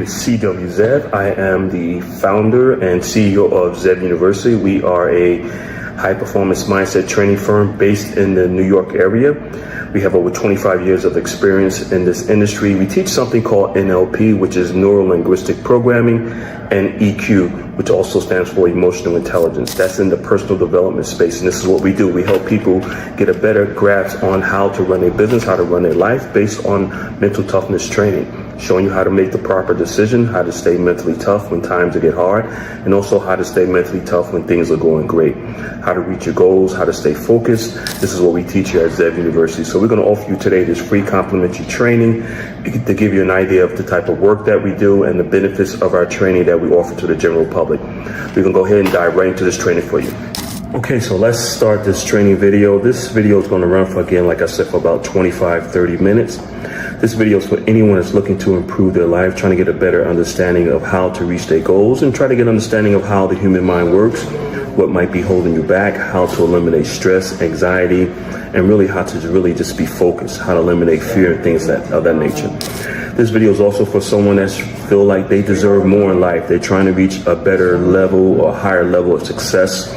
is C.W. Zev. I am the founder and CEO of Zev University. We are a high-performance mindset training firm based in the New York area. We have over 25 years of experience in this industry. We teach something called NLP, which is Neuro-Linguistic Programming, and EQ, which also stands for Emotional Intelligence. That's in the personal development space, and this is what we do. We help people get a better grasp on how to run a business, how to run their life based on mental toughness training, showing you how to make the proper decision, how to stay mentally tough when times get hard, and also how to stay mentally tough when things are going great, how to reach your goals, how to stay focused. This is what we teach here at Zev University. So we're going to offer you today this free complimentary training to give you an idea of the type of work that we do and the benefits of our training that we offer to the general public. We're going to go ahead and dive right into this training for you. Okay, so let's start this training video. This video is going to run for, again, like I said, for about 25-30 minutes. This video is for anyone that's looking to improve their life, trying to get a better understanding of how to reach their goals, and try to get an understanding of how the human mind works, what might be holding you back, how to eliminate stress, anxiety, and really how to really just be focused, how to eliminate fear and things of that nature. This video is also for someone that feel like they deserve more in life. They're trying to reach a better level or higher level of success,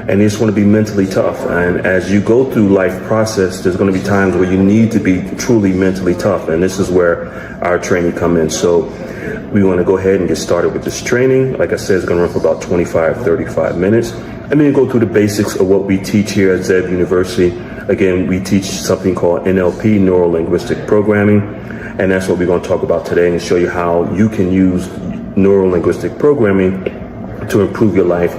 and they just want to be mentally tough. And as you go through life process, there's going to be times where you need to be truly mentally tough, and this is where our training come in. So we want to go ahead and get started with this training. Like I said, it's going to run for about 25-35 minutes. And then go through the basics of what we teach here at Zev University. Again, we teach something called NLP, Neuro-Linguistic Programming, and that's what we're going to talk about today, and show you how you can use Neuro-Linguistic Programming to improve your life,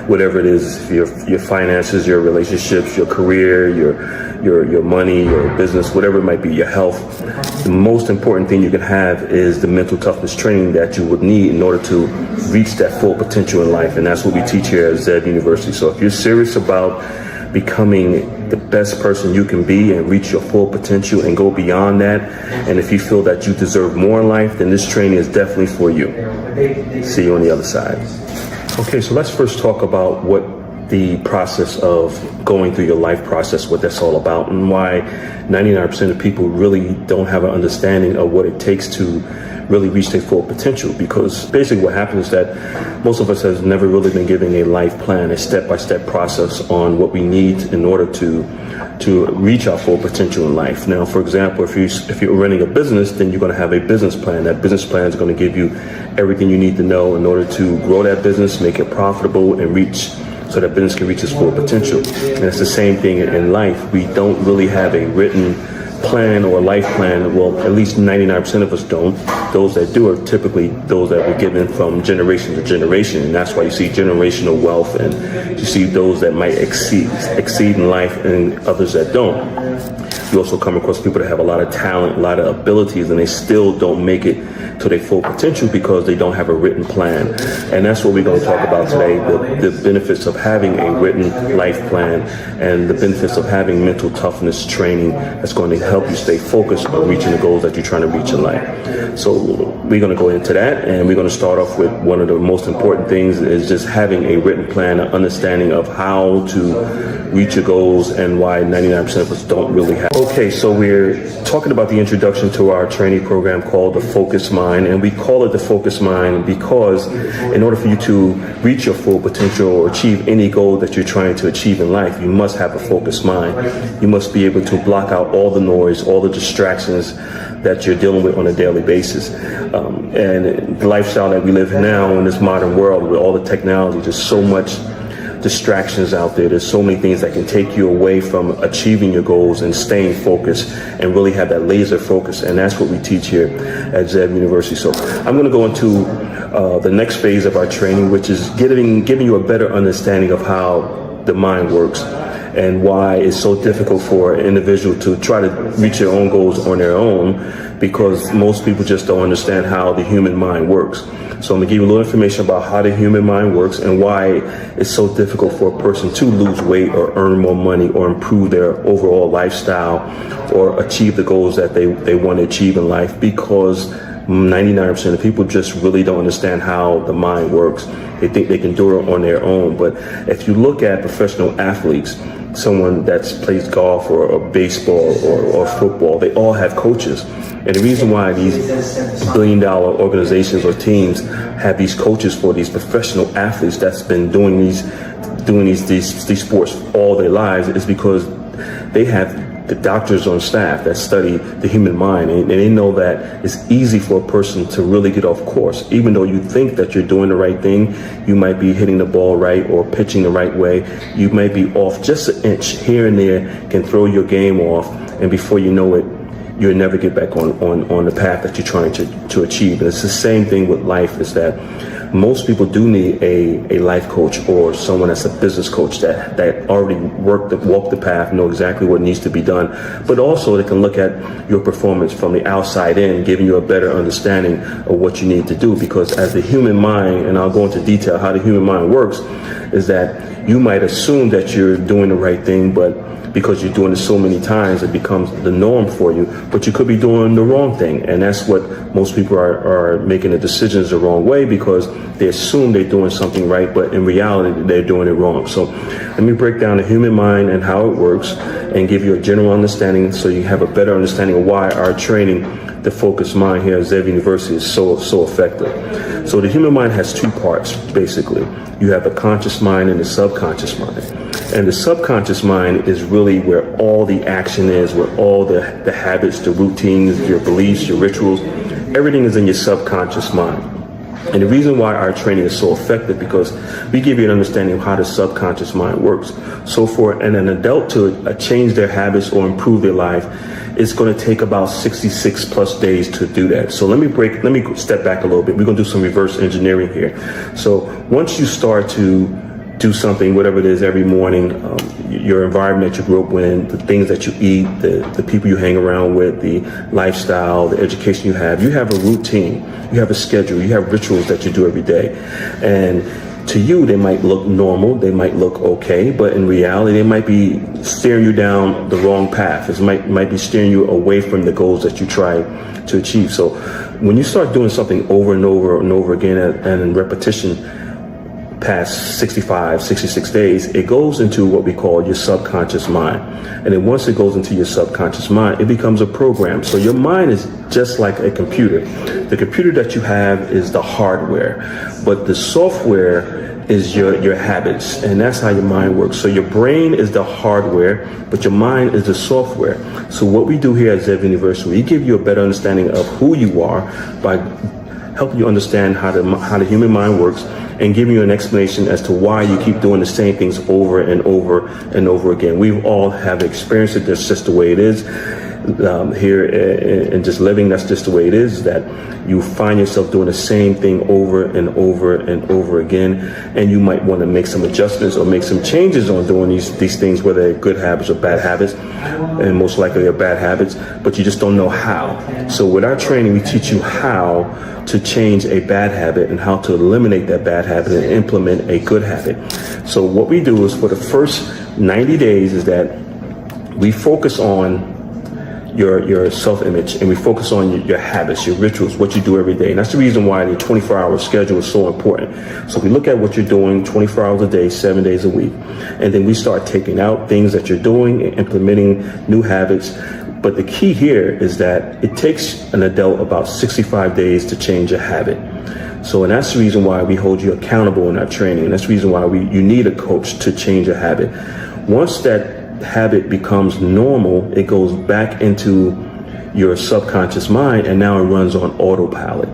whatever it is, your finances, your relationships, your career, your money, your business, whatever it might be, your health. The most important thing you can have is the mental toughness training that you would need in order to reach that full potential in life, and that's what we teach here at Zev University. So if you're serious about becoming the best person you can be and reach your full potential and go beyond that, and if you feel that you deserve more in life, then this training is definitely for you. See you on the other side. Okay, so let's first talk about what the process of going through your life process, what that's all about, and why 99% of people really don't have an understanding of what it takes to really reach their full potential. Because basically what happens is that most of us has never really been given a life plan, a step-by-step process on what we need in order to reach our full potential in life. Now, for example, if you're running a business, then you're going to have a business plan. That business plan is going to give you everything you need to know in order to grow that business, make it profitable, and so that business can reach its full potential. And it's the same thing in life. We don't really have a written plan or life plan. Well, at least 99% of us don't. Those that do are typically those that were given from generation to generation, and that's why you see generational wealth, and you see those that might exceed in life and others that don't. You also come across people that have a lot of talent, a lot of abilities, and they still don't make it to their full potential because they don't have a written plan. And that's what we're going to talk about today, the benefits of having a written life plan and the benefits of having mental toughness training that's going to help you stay focused on reaching the goals that you're trying to reach in life. So we're going to go into that, and we're going to start off with one of the most important things is just having a written plan, an understanding of how to reach your goals and why 99% of us don't really have. Okay, so we're talking about the introduction to our training program called the Focus Mind, and we call it the Focus Mind because in order for you to reach your full potential or achieve any goal that you're trying to achieve in life, you must have a focused mind. You must be able to block out all the noise, all the distractions that you're dealing with on a daily basis. And the lifestyle that we live in now in this modern world with all the technology, there's so much distractions out there. There's so many things that can take you away from achieving your goals and staying focused and really have that laser focus. And that's what we teach here at Zev University. So I'm going to go into the next phase of our training, which is giving you a better understanding of how the mind works and why it's so difficult for an individual to try to reach their own goals on their own, because most people just don't understand how the human mind works. So I'm going to give you a little information about how the human mind works and why it's so difficult for a person to lose weight or earn more money or improve their overall lifestyle or achieve the goals that they want to achieve in life, because 99% of people just really don't understand how the mind works. They think they can do it on their own. But if you look at professional athletes, someone that plays golf or baseball or football, they all have coaches. And the reason why these billion-dollar organizations or teams have these coaches for these professional athletes that's been doing these sports all their lives is because they have the doctors on staff that study the human mind, and they know that it's easy for a person to really get off course. Even though you think that you're doing the right thing, you might be hitting the ball right or pitching the right way, you might be off just an inch here and there, can throw your game off, and before you know it, you'll never get back on the path that you're trying to achieve. And it's the same thing with life, is that most people do need a life coach or someone that's a business coach that already walked the path, know exactly what needs to be done, but also they can look at your performance from the outside in, giving you a better understanding of what you need to do. Because as the human mind, and I'll go into detail how the human mind works, is that you might assume that you're doing the right thing, but because you're doing it so many times, it becomes the norm for you, but you could be doing the wrong thing. And that's what most people are making the decisions the wrong way, because they assume they're doing something right, but in reality, they're doing it wrong. So let me break down the human mind and how it works and give you a general understanding so you have a better understanding of why our training, the focused mind here at Zev University, is so effective. So the human mind has two parts, basically. You have the conscious mind and the subconscious mind. And the subconscious mind is really where all the action is, where all the habits, the routines, your beliefs, your rituals, everything is in your subconscious mind. And the reason why our training is so effective, because we give you an understanding of how the subconscious mind works. So for an adult to change their habits or improve their life, it's going to take about 66 plus days to do that. So let me step back a little bit. We're going to do some reverse engineering here. So once you start to do something, whatever it is, every morning, your environment that you grew up in, the things that you eat, the people you hang around with, the lifestyle, the education you have a routine, you have a schedule, you have rituals that you do every day. And to you, they might look normal, they might look okay, but in reality, they might be steering you down the wrong path. It might be steering you away from the goals that you try to achieve. So when you start doing something over and over and over again and in repetition, past 65, 66 days, it goes into what we call your subconscious mind. And then once it goes into your subconscious mind, it becomes a program. So your mind is just like a computer. The computer that you have is the hardware, but the software is your habits, and that's how your mind works. So your brain is the hardware, but your mind is the software. So what we do here at Zev University, we give you a better understanding of who you are by helping you understand how the human mind works, and giving you an explanation as to why you keep doing the same things over and over and over again. We all have experienced it. That's just the way it is. Here and just living, that's just the way it is, that you find yourself doing the same thing over and over and over again, and you might want to make some adjustments or make some changes on doing these things, whether they're good habits or bad habits, and most likely they're bad habits, but you just don't know how. So with our training, we teach you how to change a bad habit and how to eliminate that bad habit and implement a good habit. So what we do is, for the first 90 days, is that we focus on your self-image, and we focus on your habits, your rituals, what you do every day. And that's the reason why the 24-hour schedule is so important. So we look at what you're doing 24 hours a day, 7 days a week. And then we start taking out things that you're doing and implementing new habits. But the key here is that it takes an adult about 65 days to change a habit. So, and that's the reason why we hold you accountable in our training. And that's the reason why you need a coach to change a habit. Once that habit becomes normal, it goes back into your subconscious mind, and now it runs on autopilot.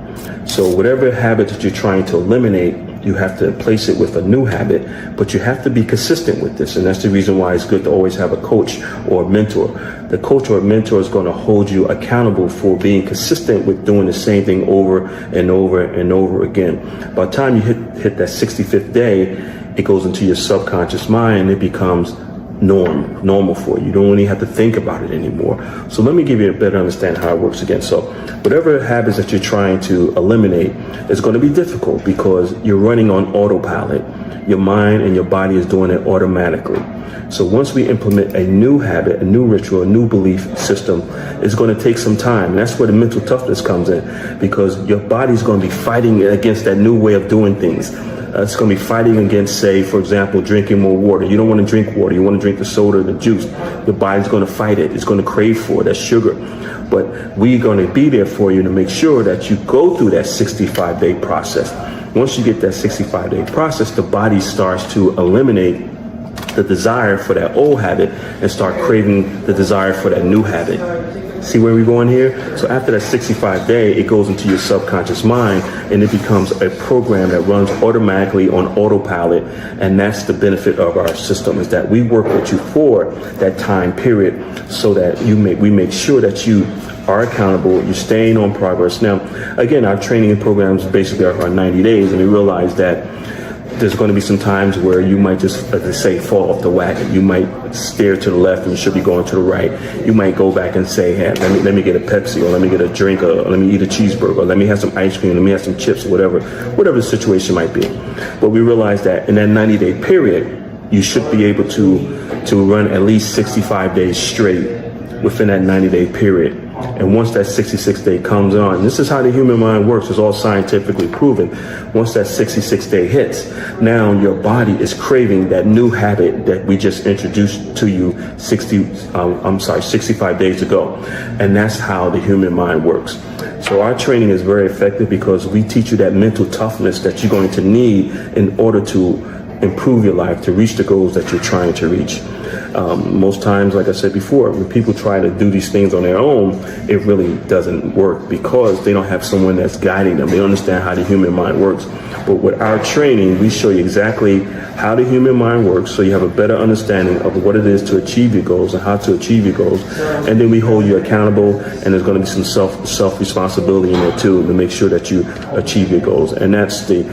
So whatever habit that you're trying to eliminate, you have to replace it with a new habit, but you have to be consistent with this. And that's the reason why it's good to always have a coach or a mentor. The coach or mentor is going to hold you accountable for being consistent with doing the same thing over and over and over again. By the time you hit that 65th day, it goes into your subconscious mind, and it becomes normal for you. You don't really have to think about it anymore. So let me give you a better understanding how it works again. So whatever habits that you're trying to eliminate is going to be difficult, because you're running on autopilot. Your mind and your body is doing it automatically. So once we implement a new habit, a new ritual, a new belief system, it's going to take some time. And that's where the mental toughness comes in, because your body's going to be fighting against that new way of doing things. It's going to be fighting against, say, for example, drinking more water. You don't want to drink water. You want to drink the soda, the juice. Your body's going to fight it. It's going to crave for it. That's sugar. But we're going to be there for you to make sure that you go through that 65-day process. Once you get that 65-day process, the body starts to eliminate the desire for that old habit and start craving the desire for that new habit. See where we're going here? So after that 65-day, it goes into your subconscious mind and it becomes a program that runs automatically on autopilot. And that's the benefit of our system, is that we work with you for that time period so that we make sure that you are accountable, you're staying on progress. Now, again, our training programs basically are 90 days, and we realize that there's going to be some times where you might just, as they say, fall off the wagon. You might steer to the left and you should be going to the right. You might go back and say, hey, let me get a Pepsi, or let me get a drink, or let me eat a cheeseburger, or let me have some ice cream, let me have some chips, or whatever the situation might be. But we realize that in that 90-day period, you should be able to run at least 65 days straight within that 90-day period. And once that 66th day comes on, this is how the human mind works. It's all scientifically proven. Once that 66th day hits, now your body is craving that new habit that we just introduced to you 65 days ago. And that's how the human mind works. So our training is very effective because we teach you that mental toughness that you're going to need in order to improve your life, to reach the goals that you're trying to reach. Most times, like I said before, when people try to do these things on their own, it really doesn't work because they don't have someone that's guiding them. They don't understand how the human mind works. But with our training, we show you exactly how the human mind works, so you have a better understanding of what it is to achieve your goals and how to achieve your goals. And then we hold you accountable, and there's going to be some self-responsibility in there too to make sure that you achieve your goals. And that's the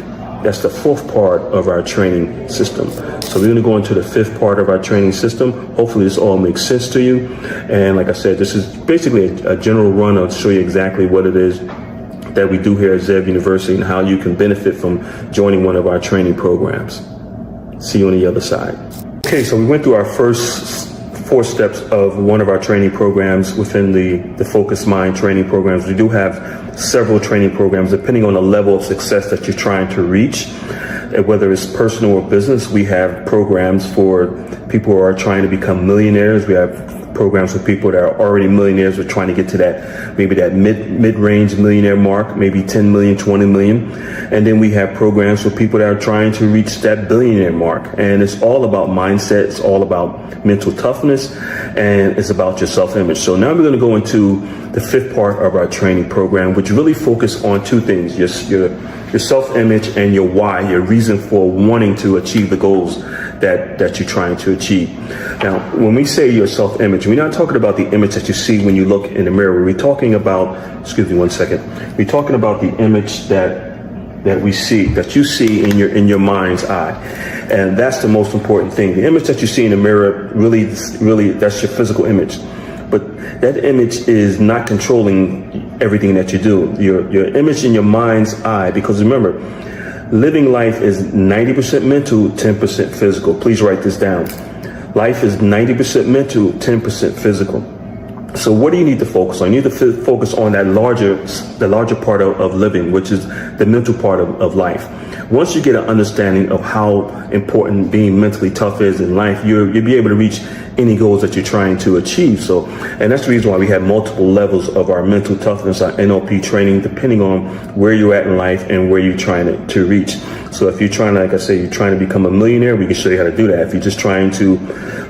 fourth part of our training system. So we're going to go into the fifth part of our training system. Hopefully this all makes sense to you. And like I said, this is basically a general run to show you exactly what it is that we do here at Zev University and how you can benefit from joining one of our training programs. See you on the other side. Okay, so we went through our first 4 steps of one of our training programs within the Focused Mind training programs. We do have several training programs depending on the level of success that you're trying to reach. Whether it's personal or business, we have programs for people who are trying to become millionaires. We have programs for people that are already millionaires. We're trying to get to that mid-range millionaire mark, maybe 10 million, 20 million. And then we have programs for people that are trying to reach that billionaire mark. And it's all about mindset. It's all about mental toughness, and it's about your self-image. So now we're going to go into the fifth part of our training program, which really focus on 2 things: your self-image and your why, your reason for wanting to achieve the goals that you're trying to achieve. Now, when we say your self-image, we're not talking about the image that you see when you look in the mirror. We're talking about, excuse me one second, we're talking about the image that we see, that you see in your mind's eye. And that's the most important thing. The image that you see in the mirror, really, that's your physical image. But that image is not controlling everything that you do. Your image in your mind's eye, because remember, living life is 90% mental, 10% physical. Please write this down. Life is 90% mental, 10% physical. So what do you need to focus on? You need to focus on the larger part of living, which is the mental part of life. Once you get an understanding of how important being mentally tough is in life, you'll be able to reach any goals that you're trying to achieve. So, and that's the reason why we have multiple levels of our mental toughness, our NLP training, depending on where you're at in life and where you're trying to reach. So if you're trying to, like I say, you're trying to become a millionaire, we can show you how to do that. If you're just trying to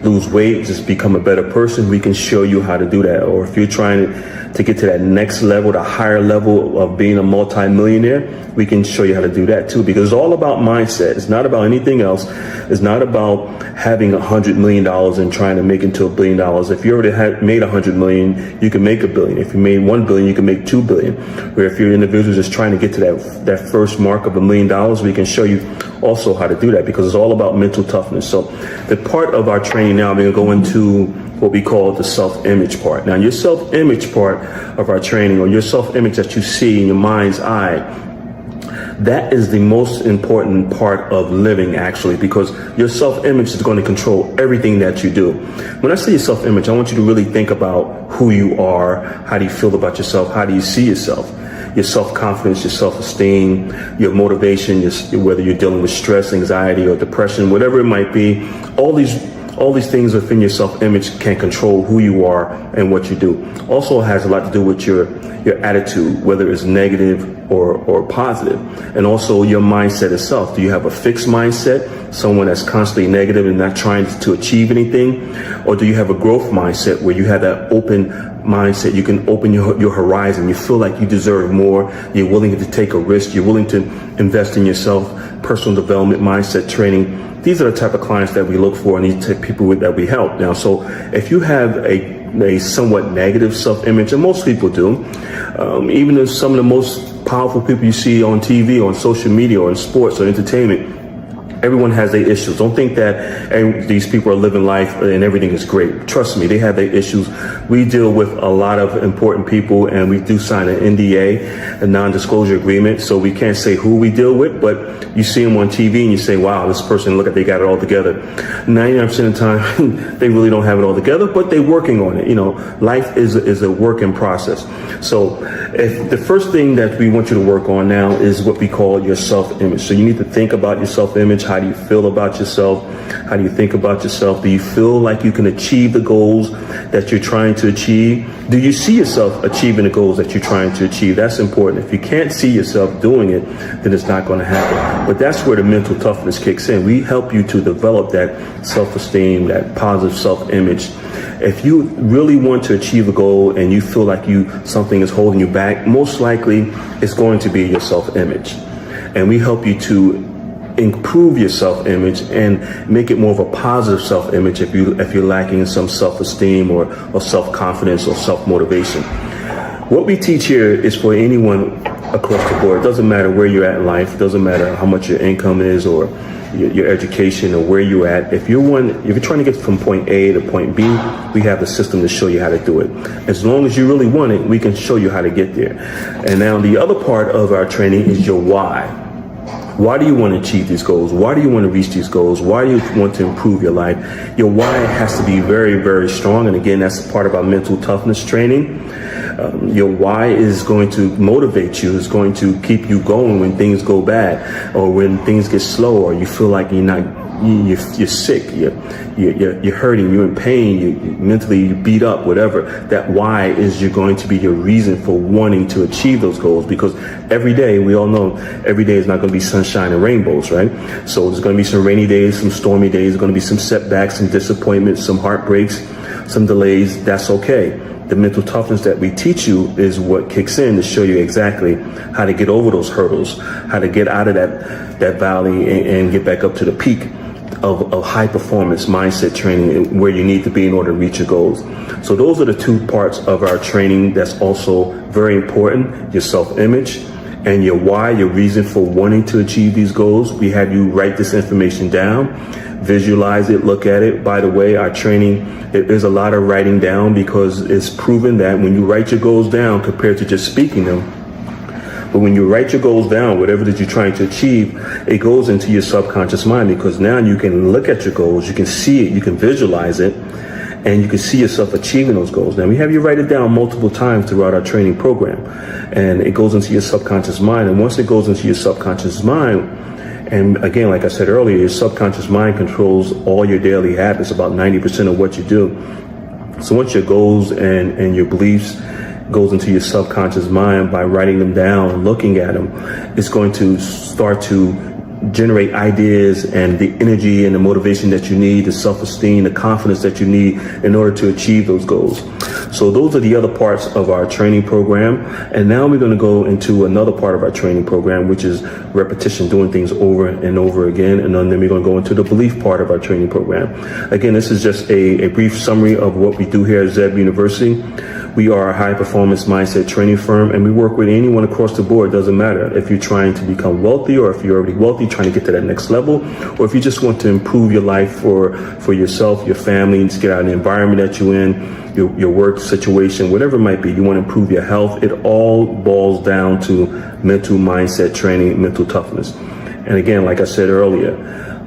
lose weight, just become a better person, we can show you how to do that. Or if you're trying to get to that next level, the higher level of being a multi-millionaire, we can show you how to do that too, because it's all about mindset. It's not about anything else. It's not about having $100 million and trying to make it to $1 billion. If you already made $100 million, you can make $1 billion. If you made $1 billion, you can make $2 billion. Where if you're an individual just trying to get to that first mark of $1 million, we can show you also how to do that, because it's all about mental toughness. So the part of our training now, we're going to go into what we call the self-image part. Now, your self-image part of our training, or your self-image that you see in your mind's eye, that is the most important part of living, actually, because your self-image is going to control everything that you do. When I say your self-image, I want you to really think about who you are. How do you feel about yourself? How do you see yourself? your self-confidence, your self-esteem, your motivation, whether you're dealing with stress, anxiety, or depression, whatever it might be. All these things within your self-image can control who you are and what you do. Also has a lot to do with your attitude, whether it's negative or positive. And also your mindset itself. Do you have a fixed mindset, someone that's constantly negative and not trying to achieve anything? Or do you have a growth mindset where you have that open mindset? You can open your horizon. You feel like you deserve more. You're willing to take a risk. You're willing to invest in yourself. Personal development, mindset training. These are the type of clients that we look for and these type of people that we help. Now, so if you have a somewhat negative self-image, and most people do, even if some of the most powerful people you see on TV, on social media, or in sports or entertainment, everyone has their issues. Don't think that these people are living life and everything is great. Trust me, they have their issues. We deal with a lot of important people, and we do sign an NDA, a non-disclosure agreement, so we can't say who we deal with, but you see them on TV and you say, wow, this person, look at, they got it all together. 99% of the time, they really don't have it all together, but they're working on it. You know, life is a work in process. So if the first thing that we want you to work on now is what we call your self-image. So you need to think about your self-image. How do you feel about yourself? How do you think about yourself? Do you feel like you can achieve the goals that you're trying to achieve? Do you see yourself achieving the goals that you're trying to achieve? That's important. If you can't see yourself doing it, then it's not going to happen. But that's where the mental toughness kicks in. We help you to develop that self-esteem, that positive self-image. If you really want to achieve a goal and you feel like something is holding you back, most likely it's going to be your self-image. And we help you to improve your self-image and make it more of a positive self-image if you're lacking in some self-esteem or self-confidence or self-motivation. What we teach here is for anyone across the board. It doesn't matter where you're at in life. It doesn't matter how much your income is or your education or where you're at. If you're trying to get from point A to point B, we have the system to show you how to do it. As long as you really want it, we can show you how to get there. And now the other part of our training is your why. Why do you want to achieve these goals? Why do you want to reach these goals? Why do you want to improve your life? Your why has to be very, very strong. And again, that's part of our mental toughness training. Your why is going to motivate you, is going to keep you going when things go bad or when things get slow or you feel like you're sick, you're hurting, you're in pain, you mentally beat up, whatever. That why is going to be your reason for wanting to achieve those goals, because every day, we all know, every day is not going to be sunshine and rainbows, right? So there's going to be some rainy days, some stormy days, there's going to be some setbacks, some disappointments, some heartbreaks, some delays. That's okay. The mental toughness that we teach you is what kicks in to show you exactly how to get over those hurdles, how to get out of that valley and get back up to the peak of high performance mindset training where you need to be in order to reach your goals. So those are the two parts of our training that's also very important: your self-image and your why, your reason for wanting to achieve these goals. We have you write this information down, visualize it, look at it. By the way, our training, there's a lot of writing down because it's proven that when you write your goals down compared to just speaking them, but when you write your goals down, whatever that you're trying to achieve, it goes into your subconscious mind, because now you can look at your goals, you can see it, you can visualize it, and you can see yourself achieving those goals. Now, we have you write it down multiple times throughout our training program, and it goes into your subconscious mind. And once it goes into your subconscious mind, and again, like I said earlier, your subconscious mind controls all your daily habits, about 90% of what you do. So once your goals and your beliefs goes into your subconscious mind, by writing them down and looking at them, it's going to start to generate ideas and the energy and the motivation that you need, the self-esteem, the confidence that you need in order to achieve those goals. So those are the other parts of our training program. And now we're going to go into another part of our training program, which is repetition, doing things over and over again. And then we're going to go into the belief part of our training program. Again, this is just a brief summary of what we do here at Zeb University. We are a high-performance mindset training firm, and we work with anyone across the board. It doesn't matter if you're trying to become wealthy or if you're already wealthy, trying to get to that next level, or if you just want to improve your life for yourself, your family, and just get out of the environment that you're in, your work situation, whatever it might be. You want to improve your health. It all boils down to mental mindset training, mental toughness. And again, like I said earlier,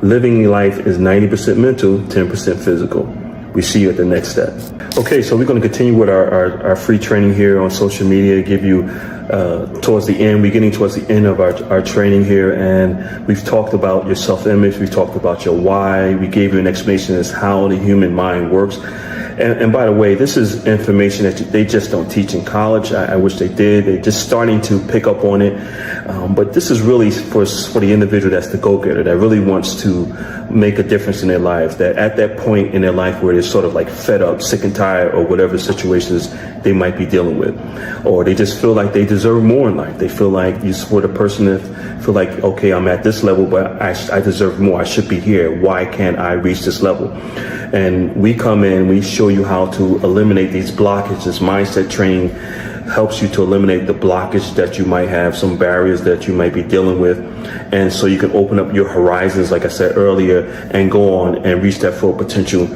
living life is 90% mental, 10% physical. We see you at the next step. Okay, so we're going to continue with our free training here on social media, give you towards the end. We're getting towards the end of our training here, and we've talked about your self-image. We've talked about your why. We gave you an explanation as how the human mind works. And by the way, this is information that they just don't teach in college. I wish they did. They're just starting to pick up on it. But this is really for the individual that's the go-getter, that really wants to make a difference in their lives, that at that point in their life where they're sort of like fed up, sick and tired, or whatever situations they might be dealing with, or they just feel like they deserve more in life. They feel like you support a person that feel like, okay, I'm at this level, but I deserve more. I should be here. Why can't I reach this level? And we come in, we show you how to eliminate these blockages. Mindset training helps you to eliminate the blockage that you might have, some barriers that you might be dealing with. And so you can open up your horizons, like I said earlier, and go on and reach that full potential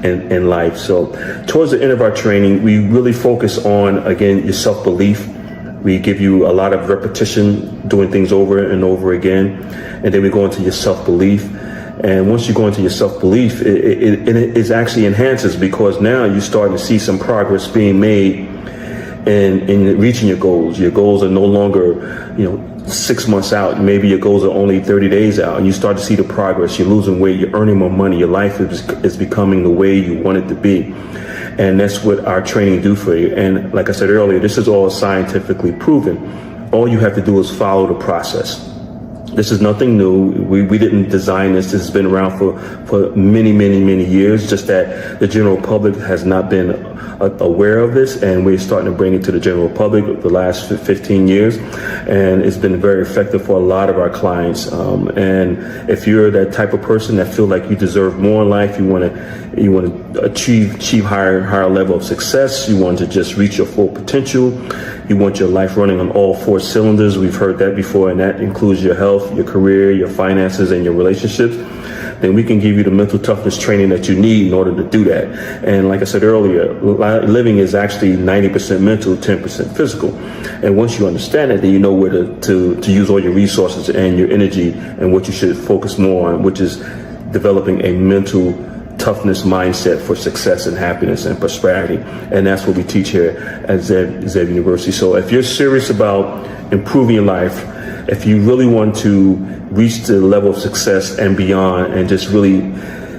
in life. So towards the end of our training, we really focus on, again, your self-belief. We give you a lot of repetition, doing things over and over again. And then we go into your self-belief. And once you go into your self-belief, it actually enhances, because now you're starting to see some progress being made in reaching your goals. Your goals are no longer, 6 months out. Maybe your goals are only 30 days out, and you start to see the progress. You're losing weight, you're earning more money, your life is becoming the way you want it to be. And that's what our training do for you. And like I said earlier, this is all scientifically proven. All you have to do is follow the process. This is nothing new. We didn't design this. This has been around for many, many, many years, just that the general public has not been aware of this, and we're starting to bring it to the general public the last 15 years, and it's been very effective for a lot of our clients. And if you're that type of person that feel like you deserve more in life, you want to achieve higher level of success, you want to just reach your full potential, you want your life running on all 4 cylinders. We've heard that before, and that includes your health, your career, your finances, and your relationships. Then we can give you the mental toughness training that you need in order to do that. And like I said earlier, living is actually 90% mental, 10% physical. And once you understand that, then you know where to use all your resources and your energy, and what you should focus more on, which is developing a mental toughness mindset for success and happiness and prosperity. And that's what we teach here at Zev University. So if you're serious about improving your life, if you really want to reach the level of success and beyond, and just really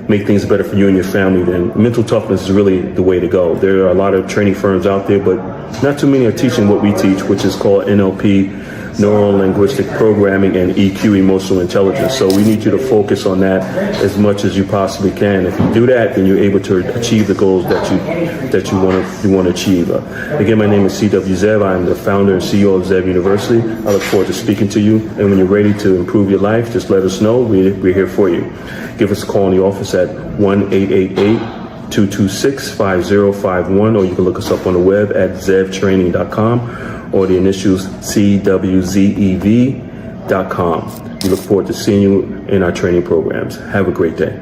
make things better for you and your family, then mental toughness is really the way to go. There are a lot of training firms out there, but not too many are teaching what we teach, which is called NLP, Neuro-Linguistic Programming, and EQ, Emotional Intelligence. So we need you to focus on that as much as you possibly can. If you do that, then you're able to achieve the goals that you want to achieve. Again, my name is C.W. Zev. I'm the founder and CEO of Zev University. I look forward to speaking to you. And when you're ready to improve your life, just let us know. We're here for you. Give us a call in the office at 1-888-226-5051, or you can look us up on the web at zevtraining.com, or the initials CWZEV.com. We look forward to seeing you in our training programs. Have a great day.